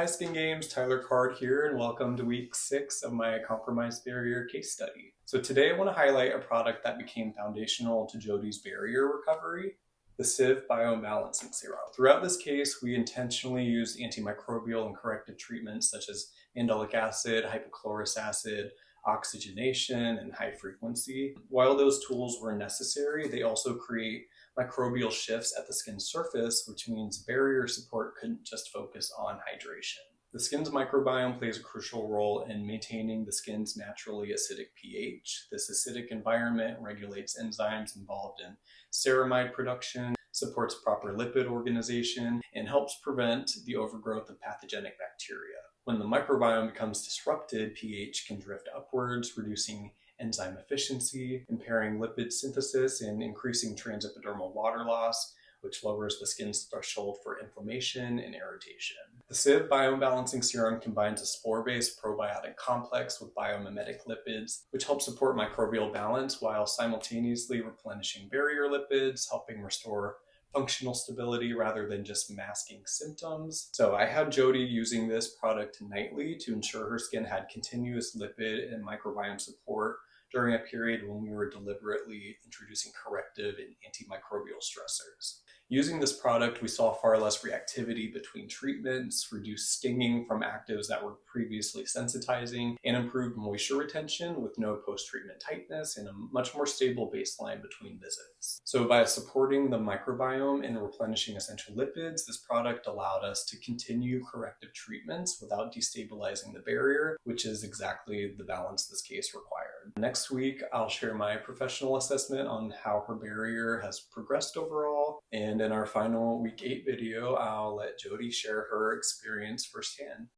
Hi Skin Games, Tyler Card here, and welcome to week 6 of my compromised barrier case study. So today I want to highlight a product that became foundational to Jody's barrier recovery, the Siv Biome Balancing Serum. Throughout this case, we intentionally used antimicrobial and corrective treatments such as mandelic acid, hypochlorous acid, oxygenation, and high frequency. While those tools were necessary, they also create microbial shifts at the skin's surface, which means barrier support couldn't just focus on hydration. The skin's microbiome plays a crucial role in maintaining the skin's naturally acidic pH. This acidic environment regulates enzymes involved in ceramide production, supports proper lipid organization, and helps prevent the overgrowth of pathogenic bacteria. When the microbiome becomes disrupted, pH can drift upwards, reducing enzyme efficiency, impairing lipid synthesis, and increasing transepidermal water loss, which lowers the skin's threshold for inflammation and irritation. The Siv Biome Balancing Serum combines a spore-based probiotic complex with biomimetic lipids, which help support microbial balance while simultaneously replenishing barrier lipids, helping restore functional stability rather than just masking symptoms. So I had Jody using this product nightly to ensure her skin had continuous lipid and microbiome support during a period when we were deliberately introducing corrective and antimicrobial stressors. Using this product, we saw far less reactivity between treatments, reduced stinging from actives that were previously sensitizing, and improved moisture retention with no post-treatment tightness and a much more stable baseline between visits. So by supporting the microbiome and replenishing essential lipids, this product allowed us to continue corrective treatments without destabilizing the barrier, which is exactly the balance this case required. Next week, I'll share my professional assessment on how her barrier has progressed overall, and in our final week 8 video, I'll let Jody share her experience firsthand.